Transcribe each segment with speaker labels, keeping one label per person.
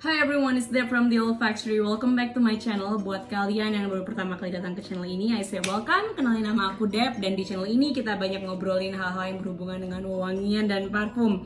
Speaker 1: Hi everyone, it's Deb from The Old Factory. Welcome back to my channel. Buat kalian yang baru pertama kali datang ke channel ini, I say welcome. Kenalin, nama aku Deb, dan di channel ini kita banyak ngobrolin hal-hal yang berhubungan dengan wewangian dan parfum.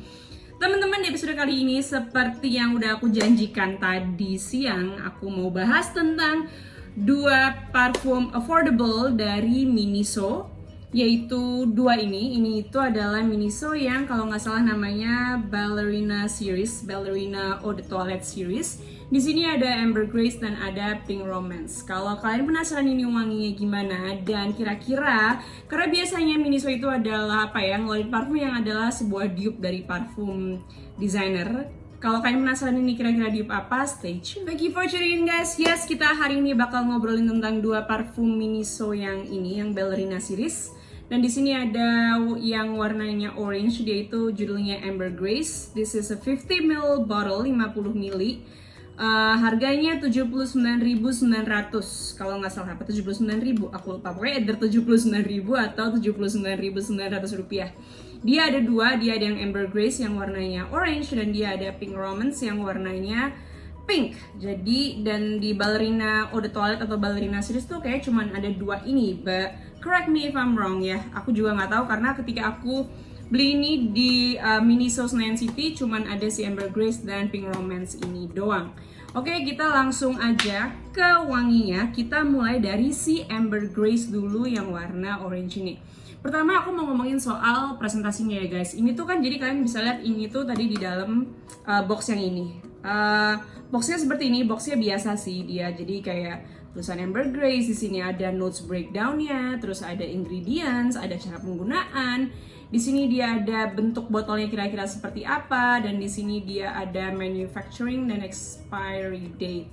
Speaker 1: Teman-teman, di episode kali ini seperti yang udah aku janjikan tadi siang, aku mau bahas tentang dua parfum affordable dari Miniso, yaitu dua ini itu adalah Miniso yang kalau nggak salah namanya Ballerina series, Ballerina Eau de Toilette series. Di sini ada Ambergris dan ada Pink Romance. Kalau kalian penasaran ini wanginya gimana dan kira-kira, karena biasanya Miniso itu adalah ngeluarin parfum yang adalah sebuah dupe dari parfum designer. Kalau kalian penasaran ini kira-kira dupe apa, stay tuned. Thank you for tuning in, guys. Yes, kita hari ini bakal ngobrolin tentang dua parfum Miniso yang ini, yang Ballerina series. Dan di sini ada yang warnanya orange, dia itu judulnya Ambergris. This is a 50 ml bottle, 50 ml. Harganya 79.900. Kalau nggak salah apa 79.000, aku lupa. Pokoknya either 79.000 atau 79.900 rupiah. Dia ada dua, dia ada yang Ambergris yang warnanya orange dan dia ada Pink Romance yang warnanya pink. Jadi dan di Ballerina Eau de Toilette atau Ballerina series tuh kayak cuman ada dua ini, but correct me if I'm wrong ya. Aku juga nggak tahu karena ketika aku beli ini di Miniso Senayan City cuman ada si Ambergris dan Pink Romance ini doang. Oke, kita langsung aja ke wanginya. Kita mulai dari si Ambergris dulu yang warna orange ini. Pertama aku mau ngomongin soal presentasinya ya guys. Ini tuh kan jadi kalian bisa lihat ini tuh tadi di dalam box yang ini. Boxnya seperti ini, boxnya biasa sih dia. Jadi kayak tulisan Ambergris, di sini ada notes breakdown-nya, terus ada ingredients, ada cara penggunaan. Di sini dia ada bentuk botolnya kira-kira seperti apa, dan di sini dia ada manufacturing dan expiry date.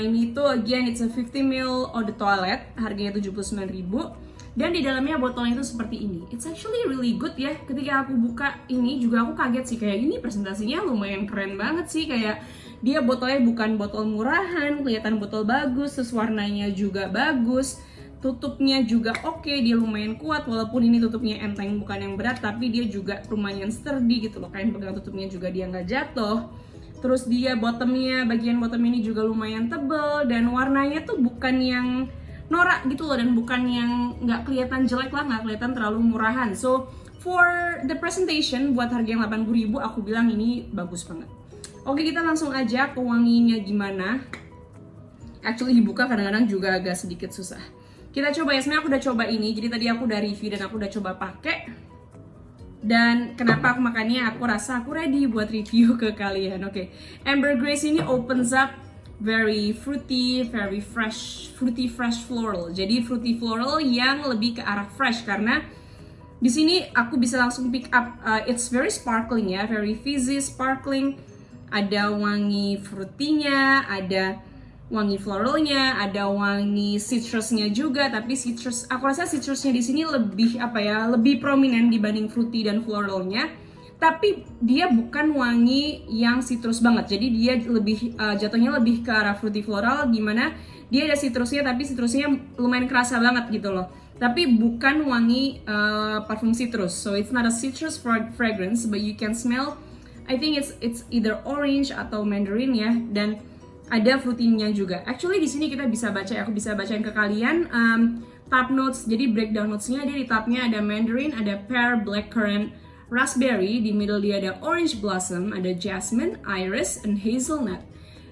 Speaker 1: Ini tuh again it's a 50 ml Eau de Toilette, harganya 79.000. Dan di dalamnya botolnya itu seperti ini. It's actually really good ya. Ketika aku buka ini juga aku kaget sih, kayak ini presentasinya lumayan keren banget sih. Kayak dia botolnya bukan botol murahan, kelihatan botol bagus, terus warnanya juga bagus. Tutupnya juga oke, dia lumayan kuat walaupun ini tutupnya enteng bukan yang berat, tapi dia juga lumayan sturdy gitu loh. Kalian pegang tutupnya juga dia nggak jatuh. Terus dia bottomnya, bagian bottom ini juga lumayan tebel dan warnanya tuh bukan yang norak gitu loh, dan bukan yang nggak kelihatan jelek lah, nggak kelihatan terlalu murahan. So for the presentation buat harga yang 80.000 aku bilang ini bagus banget. Oke, kita langsung aja ke wanginya gimana. Actually dibuka kadang-kadang juga agak sedikit susah. Kita coba ya, sebenarnya aku udah coba ini. Jadi tadi aku udah review dan aku udah coba pakai. Dan kenapa aku makannya, aku rasa aku ready buat review ke kalian. Oke, Ambergris ini opens up very fruity, very fresh, fruity fresh floral. Jadi fruity floral yang lebih ke arah fresh karena di sini aku bisa langsung pick up. It's very sparkling ya, very fizzy, sparkling. Ada wangi fruitynya, ada wangi floralnya, ada wangi citrusnya juga. Tapi citrus, aku rasa citrusnya di sini lebih lebih prominent dibanding fruity dan floralnya. Tapi dia bukan wangi yang citrus banget, jadi dia lebih jatuhnya lebih ke arah fruity floral, dimana dia ada citrusnya tapi citrusnya lumayan kerasa banget gitu loh. Tapi bukan wangi parfum citrus, so it's not a citrus fragrance, but you can smell. I think it's either orange atau mandarin ya, dan ada fruity-nya juga. Actually di sini kita bisa baca, aku bisa bacain ke kalian top notes. Jadi breakdown notes-nya dia di topnya ada mandarin, ada pear, blackcurrant, raspberry, di middle dia ada orange blossom, ada jasmine, iris, and hazelnut.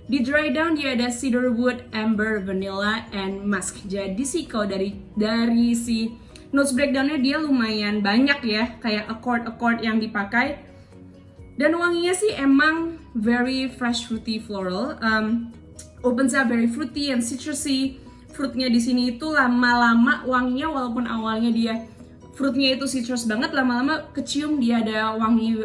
Speaker 1: Di dry down dia ada cedarwood, amber, vanilla, and musk. Jadi sih kalau dari si notes breakdownnya dia lumayan banyak ya, kayak accord yang dipakai. Dan wanginya sih emang very fresh, fruity, floral. Opens up very fruity and citrusy. Fruitnya di sini itu lama-lama wanginya, walaupun awalnya dia fruitnya itu citrus banget, lama-lama kecium dia ada wangi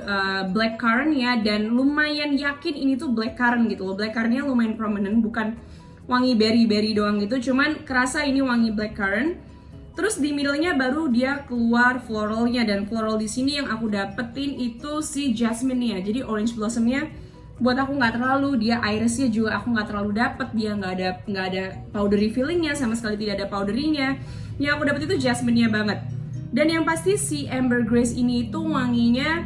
Speaker 1: blackcurrant ya, dan lumayan yakin ini tuh blackcurrant gitu loh. Blackcurrantnya lumayan prominent, bukan wangi berry doang gitu, cuman kerasa ini wangi blackcurrant. Terus di middle-nya baru dia keluar floralnya, dan floral di sini yang aku dapetin itu si jasmine-nya. Jadi orange blossom-nya buat aku nggak terlalu, dia irisnya juga aku nggak terlalu dapet, dia nggak ada powdery feeling-nya, sama sekali tidak ada powdery-nya. Yang aku dapet itu jasmine-nya banget. Dan yang pasti si Ambergris ini itu wanginya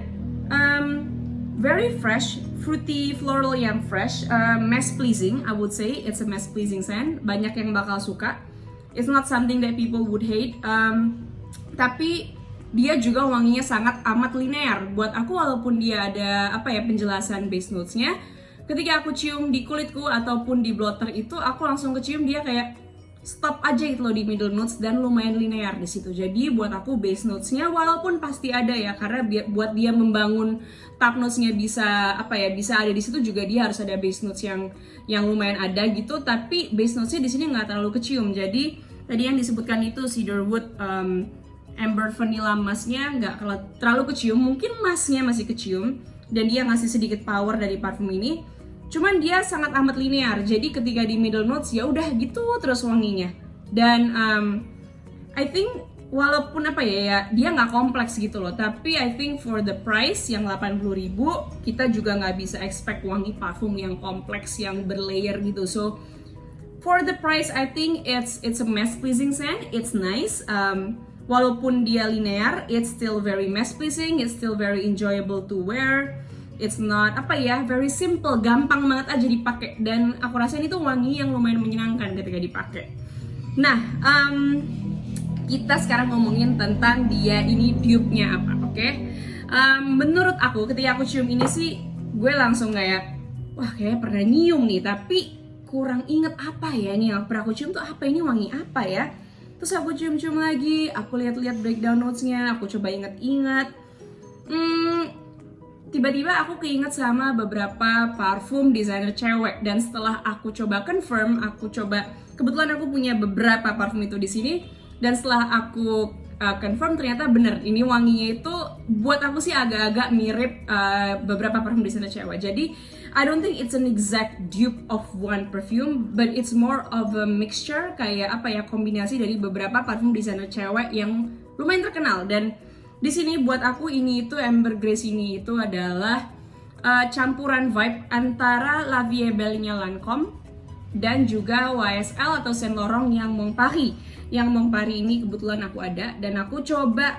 Speaker 1: very fresh, fruity floral yang fresh, mass pleasing. I would say it's a mass pleasing scent. Banyak yang bakal suka. It's not something that people would hate. Tapi dia juga wanginya sangat amat linear. Buat aku, walaupun dia ada penjelasan base notes-nya, ketika aku cium di kulitku ataupun di blotter itu, aku langsung kecium dia kayak stop aja gitu loh di middle notes dan lumayan linear di situ. Jadi buat aku base notes-nya walaupun pasti ada ya, karena buat dia membangun top notes-nya bisa bisa ada di situ juga, dia harus ada base notes yang lumayan ada gitu. Tapi base notes-nya di sini nggak terlalu kecium. Jadi tadi yang disebutkan itu cedarwood, amber vanilla musk-nya nggak terlalu kecium. Mungkin musk-nya masih kecium dan dia ngasih sedikit power dari parfum ini. Cuman dia sangat amat linear, jadi ketika di middle notes ya udah gitu terus wanginya. Dan I think walaupun dia nggak kompleks gitu loh, tapi I think for the price yang 80.000 kita juga nggak bisa expect wangi parfum yang kompleks yang berlayer gitu. So for the price I think it's a mass pleasing scent, it's nice. Walaupun dia linear, it's still very mass pleasing, it's still very enjoyable to wear. It's not very simple, gampang banget aja dipakai, dan aku rasain itu wangi yang lumayan menyenangkan ketika dipakai. Nah, kita sekarang ngomongin tentang dia ini dupe-nya apa, oke? Menurut aku ketika aku cium ini sih, gue langsung kayak, wah kayak pernah nyium nih, tapi kurang inget apa ya ini yang pernah aku cium tuh apa, ini wangi apa ya? Terus aku cium-cium lagi, aku lihat-lihat breakdown notes-nya, aku coba inget-inget. Tiba-tiba aku keinget sama beberapa parfum desainer cewek, dan setelah aku coba confirm, kebetulan aku punya beberapa parfum itu di sini, dan setelah aku confirm ternyata bener, ini wanginya itu buat aku sih agak-agak mirip beberapa parfum desainer cewek. Jadi I don't think it's an exact dupe of one perfume, but it's more of a mixture, kayak kombinasi dari beberapa parfum desainer cewek yang lumayan terkenal. Dan di sini buat aku ini itu Amber Grace ini itu adalah campuran vibe antara La Vie Belle-nya Lancome dan juga YSL atau Saint Laurent yang Mon Paris. Yang Mon Paris ini kebetulan aku ada, dan aku coba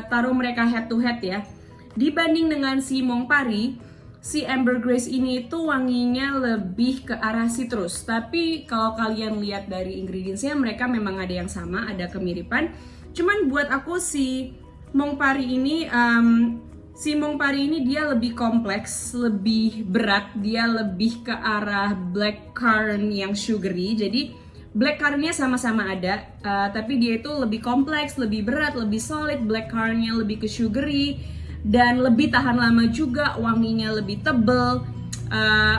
Speaker 1: taruh mereka head to head ya. Dibanding dengan si Mon Paris, si Amber Grace ini itu wanginya lebih ke arah citrus. Tapi kalau kalian lihat dari ingredientsnya, mereka memang ada yang sama, ada kemiripan. Cuman buat aku si Mon Paris ini dia lebih kompleks, lebih berat, dia lebih ke arah blackcurrant yang sugary. Jadi blackcurrantnya sama-sama ada, tapi dia itu lebih kompleks, lebih berat, lebih solid. Blackcurrantnya lebih ke sugary dan lebih tahan lama juga, wanginya lebih tebel.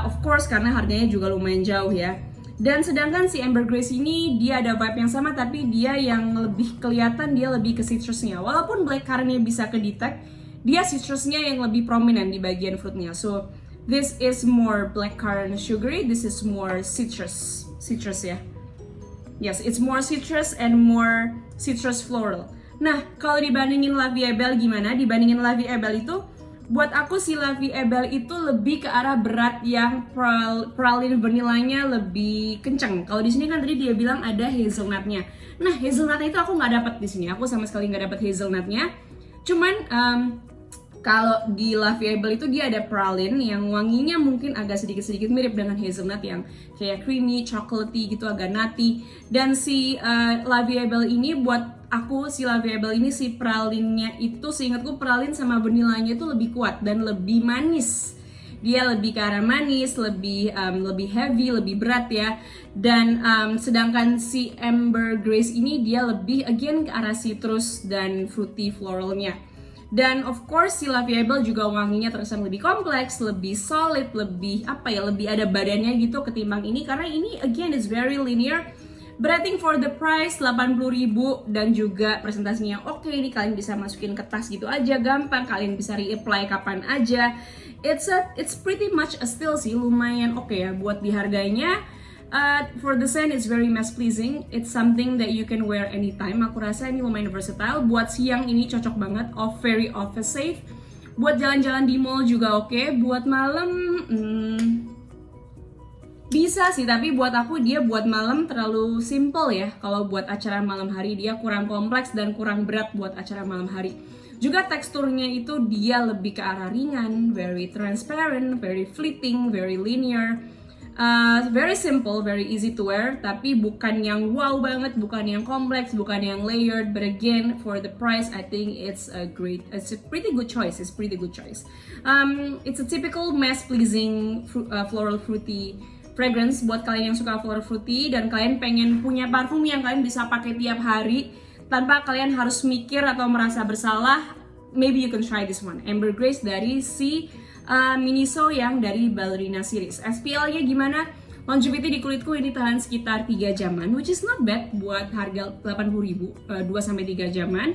Speaker 1: Of course karena harganya juga lumayan jauh ya. Dan sedangkan si Amber Grace ini dia ada vibe yang sama, tapi dia yang lebih kelihatan, dia lebih ke citrusnya. Walaupun blackcurrantnya bisa kedetect, dia citrusnya yang lebih prominent di bagian fruitnya. So this is more blackcurrant sugary, this is more citrus ya. Yes, it's more citrus and more citrus floral. Nah, kalau dibandingin La Vie Belle gimana? Dibandingin La Vie Belle itu, buat aku si La Vie Belle itu lebih ke arah berat yang praline vanillanya lebih kenceng. Kalau di sini kan tadi dia bilang ada hazelnutnya. Nah, hazelnutnya itu aku nggak dapat di sini. Aku sama sekali nggak dapat hazelnutnya. Cuman kalau di La Vie Belle itu dia ada praline yang wanginya mungkin agak sedikit-sedikit mirip dengan hazelnut yang kayak creamy, chocolatey gitu, agak nutty. Dan si La Vie Belle ini buat aku, si La Vie Belle ini si pralinnya itu seingatku pralin sama vanillanya itu lebih kuat dan lebih manis. Dia lebih ke arah manis, lebih heavy, lebih berat ya. Dan sedangkan si Amber Grace ini dia lebih again ke arah citrus dan fruity floralnya. Dan of course si La Vie Belle juga wanginya terkesan lebih kompleks, lebih solid, lebih lebih ada badannya gitu ketimbang ini, karena ini again is very linear. But I think for the price 80.000 dan juga presentasinya oke, ini kalian bisa masukin ke tas gitu aja gampang, kalian bisa reapply kapan aja. It's pretty much a steal sih, lumayan oke ya buat di harganya. For the scent it's very mass pleasing. It's something that you can wear anytime. Aku rasa ini lumayan versatile. Buat siang ini cocok banget, very office safe. Buat jalan-jalan di mall juga oke. Buat malam bisa sih, tapi buat aku dia buat malam terlalu simple ya. Kalau buat acara malam hari dia kurang kompleks dan kurang berat buat acara malam hari. Juga teksturnya itu dia lebih ke arah ringan, very transparent, very fleeting, very linear. Very simple, very easy to wear, tapi bukan yang wow banget, bukan yang kompleks, bukan yang layered. But again, for the price, I think it's a pretty good choice. It's a typical mass-pleasing floral fruity fragrance buat kalian yang suka floral fruity dan kalian pengen punya parfum yang kalian bisa pakai tiap hari tanpa kalian harus mikir atau merasa bersalah. Maybe you can try this one, Amber Grace dari si Miniso yang dari Ballerina series. SPL-nya gimana? Longevity di kulitku ini tahan sekitar 3 jaman, which is not bad buat harga 80.000, 2-3 jaman.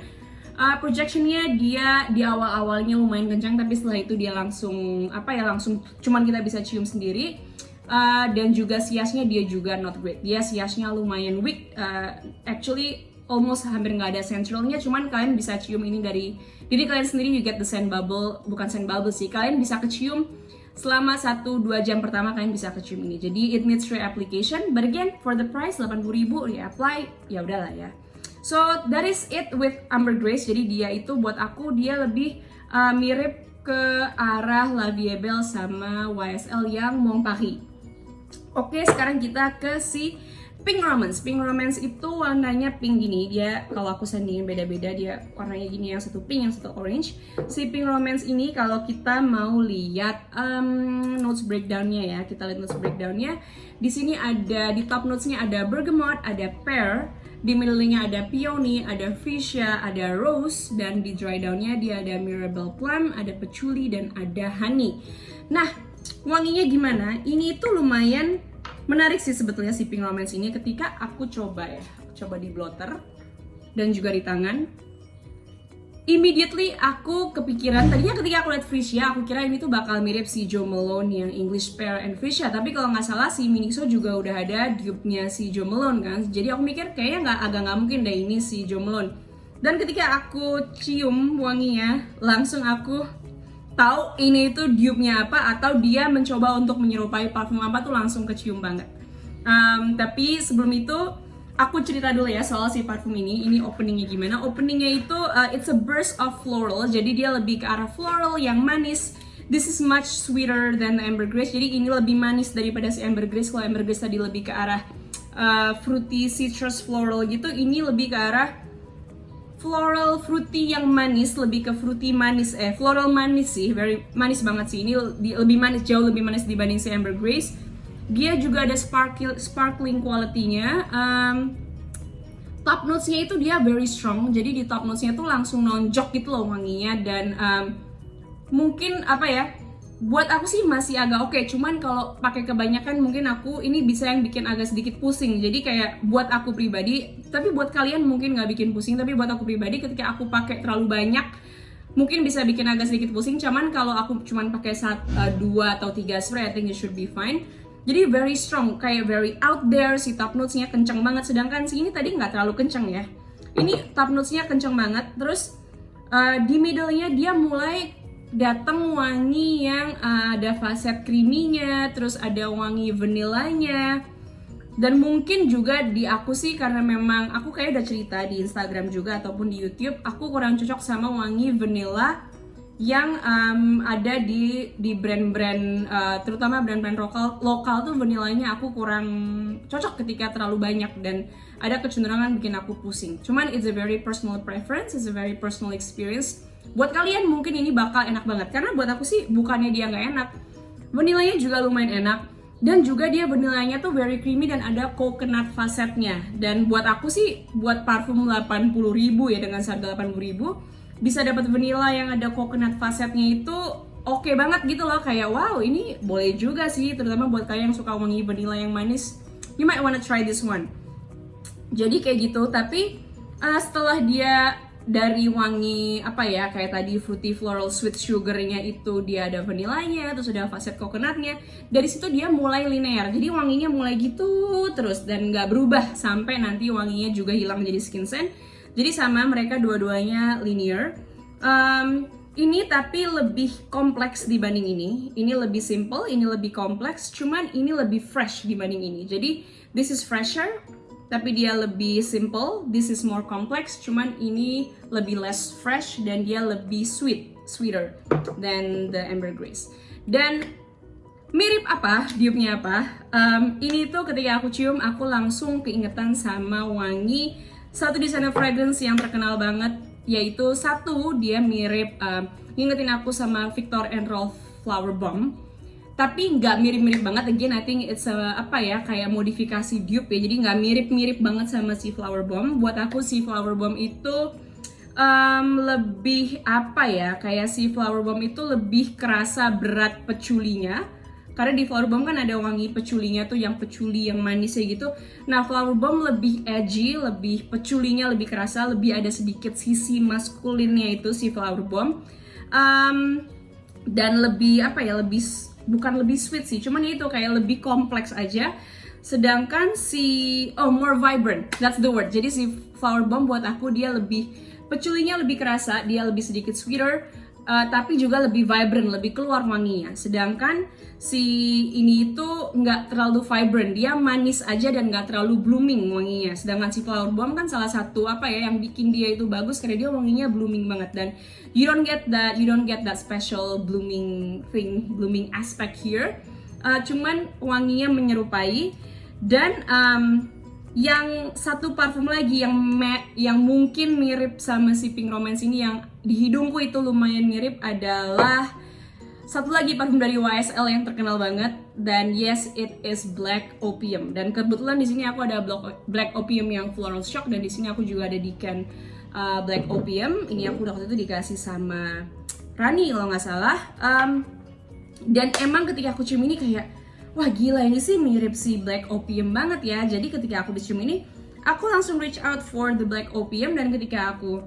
Speaker 1: Projectionnya dia di awal-awalnya lumayan kencang, tapi setelah itu dia langsung cuman kita bisa cium sendiri. Dan juga siasnya dia juga not great. Dia siasnya lumayan weak. Actually almost hampir nggak ada centralnya, cuman kalian bisa cium ini dari diri kalian sendiri. You get the scent bubble, bukan scent bubble sih, kalian bisa kecium selama 1-2 jam pertama kalian bisa kecium ini. Jadi it needs reapplication, but again for the price 80.000 reapply, ya udahlah ya. So that is it with Amber Grace. Jadi dia itu buat aku dia lebih mirip ke arah La Vie Belle sama YSL yang Mon Paris. Oke, sekarang kita ke si Pink Romance. Pink Romance itu warnanya pink gini. Dia kalau aku sandingin beda-beda, dia warnanya gini, yang satu pink, yang satu orange. Si Pink Romance ini kalau kita mau lihat notes breakdownnya ya, kita lihat notes breakdownnya. Di sini ada di top notesnya ada bergamot, ada pear, di middle-nya ada peony, ada fuchsia, ada rose, dan di dry downnya dia ada mirabelle plum, ada patchouli, dan ada honey. Nah, wanginya gimana? Ini tuh lumayan menarik sih sebetulnya si Pink Romance ini ketika aku coba di blotter dan juga di tangan. Immediately aku kepikiran, tadinya ketika aku lihat fuchsia, aku kira ini tuh bakal mirip si Jo Malone yang English Pear and Fuchsia, tapi kalau nggak salah si Miniso juga udah ada dupe-nya si Jo Malone kan. Jadi aku mikir kayaknya agak nggak mungkin deh ini si Jo Malone. Dan ketika aku cium wanginya, langsung aku tahu ini itu dupe-nya apa atau dia mencoba untuk menyerupai parfum apa tuh langsung kecium banget. Tapi sebelum itu aku cerita dulu ya soal si parfum ini. Ini openingnya gimana? Openingnya itu it's a burst of floral. Jadi dia lebih ke arah floral yang manis. This is much sweeter than the Amber Grace. Jadi ini lebih manis daripada si Amber Grace. Kalau Amber Grace tadi lebih ke arah fruity citrus floral gitu, ini lebih ke arah floral fruity yang manis, lebih ke fruity manis, floral manis sih, very manis banget sih. Ini lebih manis, jauh lebih manis dibanding si Amber Grace. Dia juga ada sparkling quality-nya. Top notes-nya itu dia very strong, jadi di top notes-nya tuh langsung nonjok gitu loh wanginya. Dan mungkin apa ya, buat aku sih masih agak oke, cuman kalau pakai kebanyakan mungkin aku ini bisa yang bikin agak sedikit pusing. Jadi kayak buat aku pribadi, tapi buat kalian mungkin nggak bikin pusing, tapi buat aku pribadi ketika aku pakai terlalu banyak mungkin bisa bikin agak sedikit pusing. Cuman kalau aku cuman pakai 2 atau 3 spray, I think it should be fine. Jadi very strong, kayak very out there. Si top notes-nya kenceng banget, sedangkan si ini tadi nggak terlalu kenceng ya. Ini top notes-nya kenceng banget. Terus di middle-nya dia mulai datang wangi yang ada faset creamy-nya, terus ada wangi vanillanya. Dan mungkin juga di aku sih, karena memang aku kayak udah cerita di Instagram juga ataupun di YouTube, aku kurang cocok sama wangi vanilla yang ada di brand-brand, terutama brand-brand lokal tuh vanillanya aku kurang cocok ketika terlalu banyak dan ada kecenderungan bikin aku pusing. Cuman it's a very personal preference, it's a very personal experience. Buat kalian mungkin ini bakal enak banget, karena buat aku sih bukannya dia nggak enak, vanillanya juga lumayan enak, dan juga dia vanillanya tuh very creamy dan ada coconut facetnya. Dan buat aku sih, buat parfum 80.000 ya, dengan harga 80.000 bisa dapat vanilla yang ada coconut facetnya itu oke banget gitu loh. Kayak wow, ini boleh juga sih, terutama buat kalian yang suka wangi vanilla yang manis, you might wanna try this one. Jadi kayak gitu. Tapi setelah dia dari wangi apa ya, kayak tadi fruity floral sweet sugar-nya itu dia ada vanillanya, terus ada facet coconutnya. Dari situ dia mulai linear, jadi wanginya mulai gitu terus dan nggak berubah sampai nanti wanginya juga hilang menjadi skin scent. Jadi sama, mereka dua-duanya linear. Ini tapi lebih kompleks dibanding ini. Ini lebih simple, ini lebih kompleks, cuman ini lebih fresh dibanding ini. Jadi this is fresher, tapi dia lebih simple. This is more complex, cuman ini lebih less fresh dan dia lebih sweeter than the Ambergris. Dan mirip apa, dupe-nya apa? Ini tuh ketika aku cium, aku langsung keingetan sama wangi satu desainer fragrance yang terkenal banget, yaitu satu, dia mirip, ngingetin aku sama Viktor & Rolf Flower Bomb. Tapi nggak mirip-mirip banget, again I think it's kayak modifikasi dupe ya, jadi nggak mirip-mirip banget sama si Flower Bomb. Buat aku si Flower Bomb itu lebih kayak si Flower Bomb itu lebih kerasa berat peculinya, karena di Flower Bomb kan ada wangi peculinya tuh, yang peculi yang manisnya gitu. Nah Flower Bomb lebih edgy, lebih peculinya lebih kerasa, lebih ada sedikit sisi maskulinnya itu si Flower Bomb, dan lebih bukan lebih sweet sih, cuman itu kayak lebih kompleks aja. Sedangkan more vibrant, that's the word. Jadi si Flower Bomb buat aku dia lebih, peculinya lebih kerasa, dia lebih sedikit sweeter, tapi juga lebih vibrant, lebih keluar wanginya. Sedangkan si ini itu nggak terlalu vibrant, dia manis aja dan nggak terlalu blooming wanginya. Sedangkan si Flower Bomb kan salah satu yang bikin dia itu bagus karena dia wanginya blooming banget, dan you don't get that special blooming aspect here. Cuman wanginya menyerupai. Dan yang satu parfum lagi yang mungkin mirip sama si Pink Romance ini, yang di hidungku itu lumayan mirip, adalah satu lagi parfum dari YSL yang terkenal banget, dan yes, it is Black Opium. Dan kebetulan di sini aku ada Black Opium yang Floral Shock, dan di sini aku juga ada Decan Black Opium. Ini aku waktu itu dikasih sama Rani kalau nggak salah. Dan emang ketika aku cium ini kayak, wah gila, ini sih mirip si Black Opium banget ya. Jadi ketika aku cium ini, aku langsung reach out for the Black Opium, dan ketika aku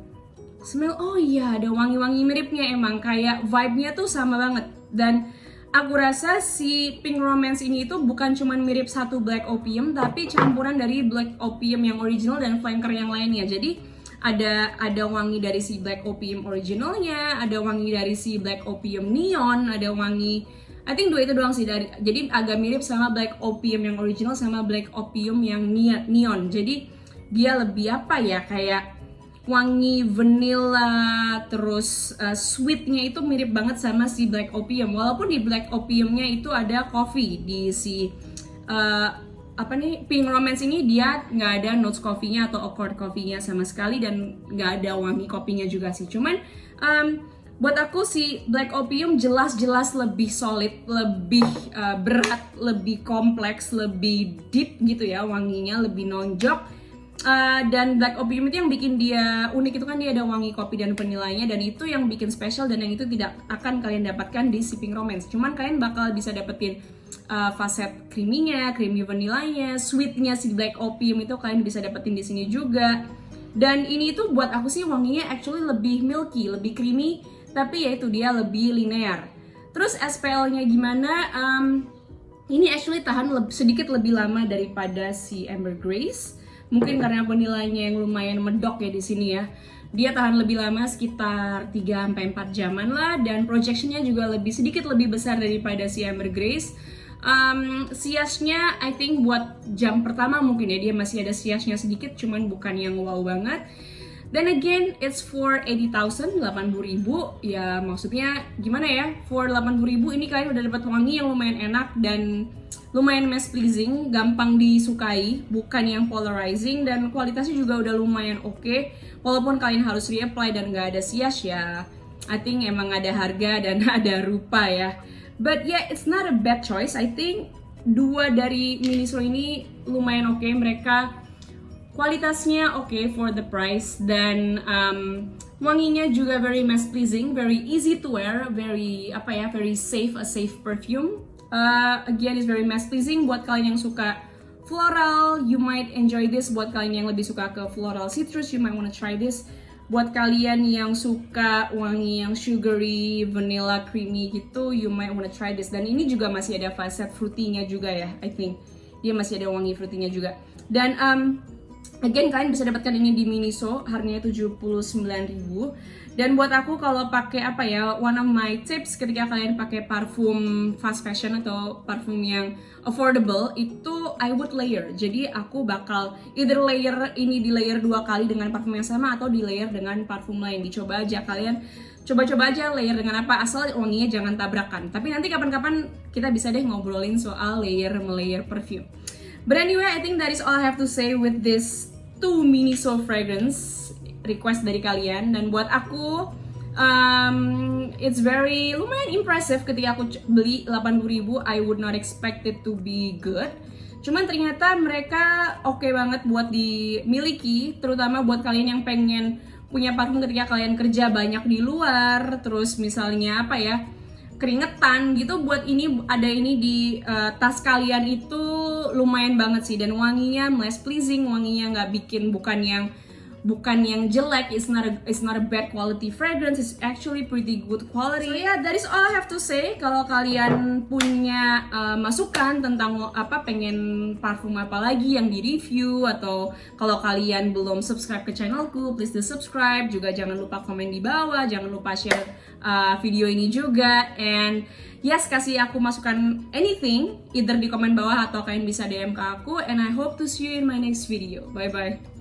Speaker 1: smell, oh iya ada wangi-wangi miripnya, emang kayak vibe-nya tuh sama banget. Dan aku rasa si Pink Romance ini itu bukan cuman mirip satu Black Opium, tapi campuran dari Black Opium yang original dan flanker yang lainnya. Jadi ada wangi dari si Black Opium originalnya, ada wangi dari si Black Opium Neon, ada wangi, I think dua itu doang sih, jadi agak mirip sama Black Opium yang original sama Black Opium yang Neon. Jadi dia lebih kayak wangi vanilla, terus sweetnya itu mirip banget sama si Black Opium. Walaupun di Black Opiumnya itu ada coffee, di si Pink Romance ini dia nggak ada notes coffee-nya atau accord coffee-nya sama sekali, dan nggak ada wangi kopinya juga sih. Cuman buat aku si Black Opium jelas-jelas lebih solid, lebih berat, lebih kompleks, lebih deep gitu ya wanginya, lebih nonjok. Dan Black Opium itu yang bikin dia unik itu kan dia ada wangi kopi dan vanilanya, dan itu yang bikin special, dan yang itu tidak akan kalian dapatkan di si Pink Romance. Cuman kalian bakal bisa dapetin faset creamy-nya, creamy vanilanya, sweetnya si Black Opium itu kalian bisa dapetin di sini juga. Dan ini tuh buat aku sih wanginya actually lebih milky, lebih creamy, tapi ya itu dia lebih linear. Terus SPL-nya gimana? Ini actually tahan sedikit lebih lama daripada si Ambergris. Mungkin karena vanilanya yang lumayan medok ya di sini ya. Dia tahan lebih lama, sekitar 3-4 jaman lah, dan projectionnya juga sedikit lebih besar daripada si Ambergris. Siasnya I think buat jam pertama mungkin ya dia masih ada siasnya sedikit, cuman bukan yang wow banget. Then again, it's for 80,000, 80.000. Ya maksudnya gimana ya? For 80.000 ini kalian udah dapat wangi yang lumayan enak dan lumayan mass pleasing, gampang disukai, bukan yang polarizing, dan kualitasnya juga udah lumayan oke. Walaupun kalian harus reapply dan nggak ada sias ya, I think emang ada harga dan ada rupa ya. But yeah, it's not a bad choice. I think dua dari Miniso ini lumayan oke. Mereka kualitasnya oke for the price, dan wanginya juga very mass pleasing, very easy to wear, very very safe, a safe perfume. Again, is very mass pleasing. Buat kalian yang suka floral, you might enjoy this. Buat kalian yang lebih suka ke floral citrus, you might wanna try this. Buat kalian yang suka wangi yang sugary, vanilla, creamy gitu, you might wanna try this. Dan ini juga masih ada facet fruity-nya juga ya, I think. Dia masih ada wangi fruity-nya juga. Dan again, kalian bisa dapatkan ini di Miniso, harganya 79.000. Dan buat aku kalau pakai apa ya, one of my tips ketika kalian pakai parfum fast fashion atau parfum yang affordable itu I would layer. Jadi aku bakal either layer ini di layer 2 kali dengan parfum yang sama atau di layer dengan parfum lain. Dicoba aja kalian, coba-coba aja layer dengan apa, asal wanginya jangan tabrakan. Tapi nanti kapan-kapan kita bisa deh ngobrolin soal layer perfume. But anyway, I think that is all I have to say with this 2 Miniso fragrance request dari kalian. Dan buat aku it's very lumayan impressive ketika aku beli 80.000. I would not expect it to be good, cuman ternyata mereka oke banget buat dimiliki, terutama buat kalian yang pengen punya parfum ketika kalian kerja banyak di luar, terus misalnya apa ya, keringetan gitu. Buat ini, ada ini di tas kalian itu lumayan banget sih, dan wanginya less pleasing, wanginya nggak bikin, bukan yang jelek. It's not a bad quality fragrance, it's actually pretty good quality. So yeah, that is all I have to say. Kalau kalian punya masukan tentang apa, pengen parfum apa lagi yang di review, atau kalau kalian belum subscribe ke channelku, please do subscribe. Juga jangan lupa komen di bawah, jangan lupa share video ini juga. And yes, kasih aku masukan anything, either di komen bawah atau kalian bisa DM ke aku. And I hope to see you in my next video. Bye bye.